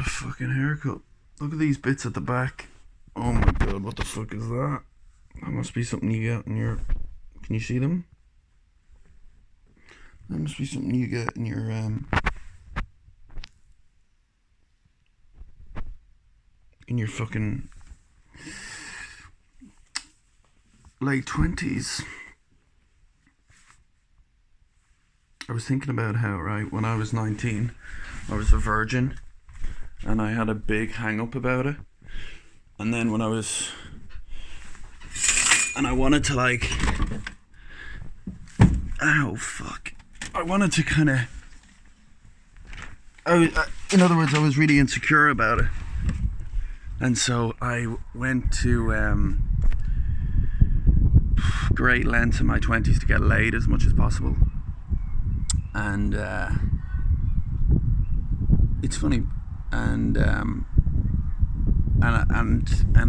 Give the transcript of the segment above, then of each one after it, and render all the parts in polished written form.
what a fucking haircut. Look at these bits at the back. Oh my god, what the fuck is that? That must be something you get in your... Can you see them? That must be something you get in your fucking late 20s. I was thinking about how, right, when I was 19, I was a virgin, and I had a big hang up about it. And then when I was... And I wanted to, like... Oh, fuck. I wanted to kind of... in other words, I was really insecure about it. And so I went to great lengths in my 20s to get laid as much as possible. And it's funny, and I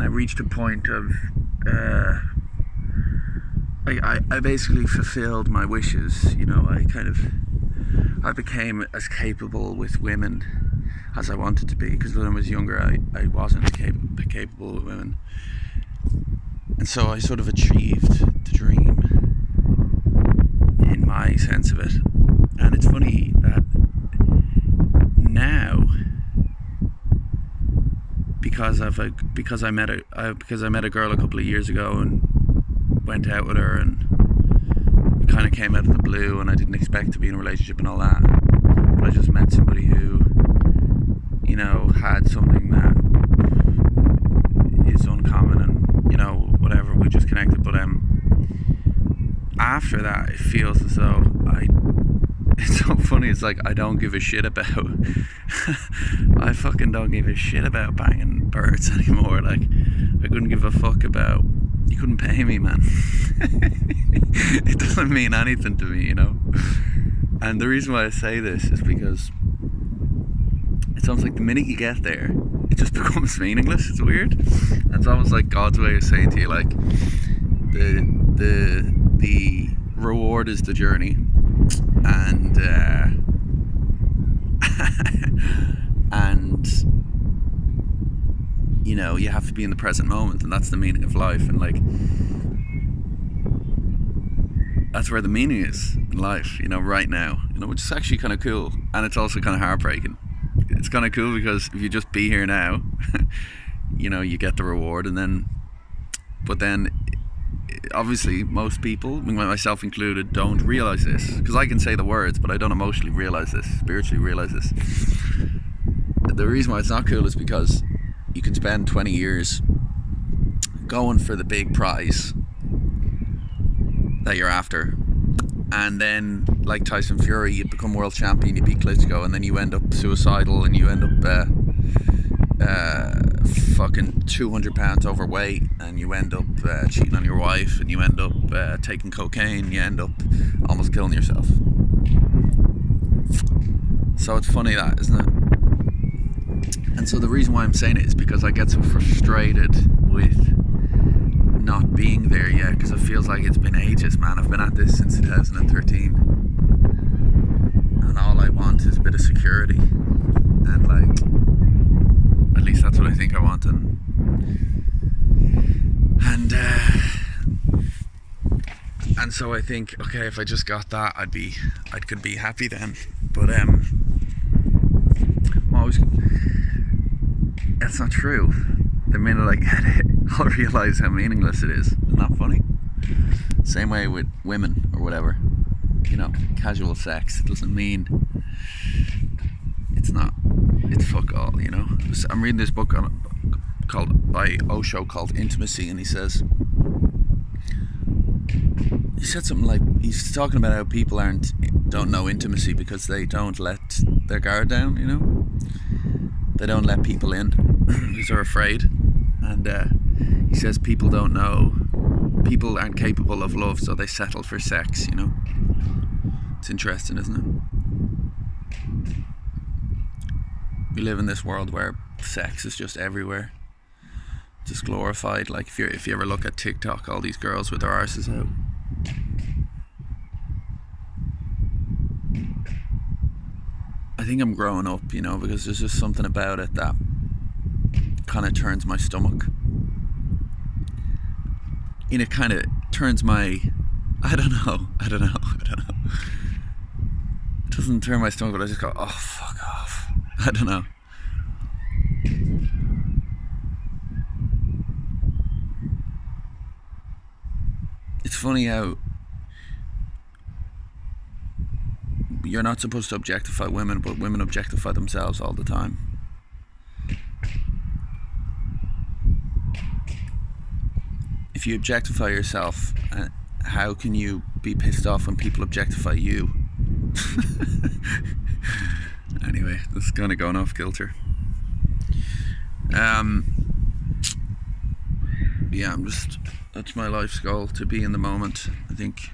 reached a point of I basically fulfilled my wishes. You know, I became as capable with women as I wanted to be, because when I was younger I wasn't capable with women, and so I sort of achieved the dream in my sense of it. And it's funny that now, because I met a girl a couple of years ago and went out with her, and it kind of came out of the blue, and I didn't expect to be in a relationship and all that, but I just met somebody who, you know, had something that is uncommon, and, you know, whatever, we just connected. But after that, it feels as though it's so funny, it's like I don't give a shit about I fucking don't give a shit about banging birds anymore. Like, I couldn't give a fuck about... You couldn't pay me, man. It doesn't mean anything to me, you know. And the reason why I say this is because it sounds like the minute you get there, it just becomes meaningless. It's weird. And it's almost like God's way of saying to you, like, the reward is the journey, and and you know, you have to be in the present moment, and that's the meaning of life. And like, that's where the meaning is in life, you know, right now, you know, which is actually kind of cool, and it's also kind of heartbreaking. It's kind of cool because if you just be here now, you know, you get the reward, and then, but then obviously most people, myself included, don't realize this, because I can say the words, but I don't emotionally realize this, spiritually realize this. The reason why it's not cool is because you can spend 20 years going for the big prize that you're after, and then, like Tyson Fury, you become world champion, you beat Klitschko, and then you end up suicidal, and you end up fucking 200 pounds overweight, and you end up cheating on your wife, and you end up taking cocaine, you end up almost killing yourself. So it's funny that, isn't it? And so the reason why I'm saying it is because I get so frustrated with not being there yet, because it feels like it's been ages, man. I've been at this since 2013, and all I want is a bit of security, and like, at least that's what I think I want, and so I think, okay, if I just got that, I could be happy then. But that's not true. The minute I get it, I'll realize how meaningless it is. Isn't that funny? Same way with women or whatever. You know, casual sex. It doesn't mean... It's fuck all, you know. I'm reading this book by Osho called Intimacy, and he said something like, he's talking about how people don't know intimacy because they don't let their guard down, you know. They don't let people in because they're afraid. And he says people aren't capable of love, so they settle for sex, you know. It's interesting, isn't it? We live in this world where sex is just everywhere, just glorified. Like, if you ever look at TikTok, all these girls with their arses out. I think I'm growing up, you know, because there's just something about it that kind of turns my stomach. And it kind of turns my, I don't know. It doesn't turn my stomach, but I just go, oh, fuck off. I don't know. It's funny how you're not supposed to objectify women, but women objectify themselves all the time. If you objectify yourself, how can you be pissed off when people objectify you? Anyway, this is kind of going off kilter. Yeah, that's my life's goal, to be in the moment. I think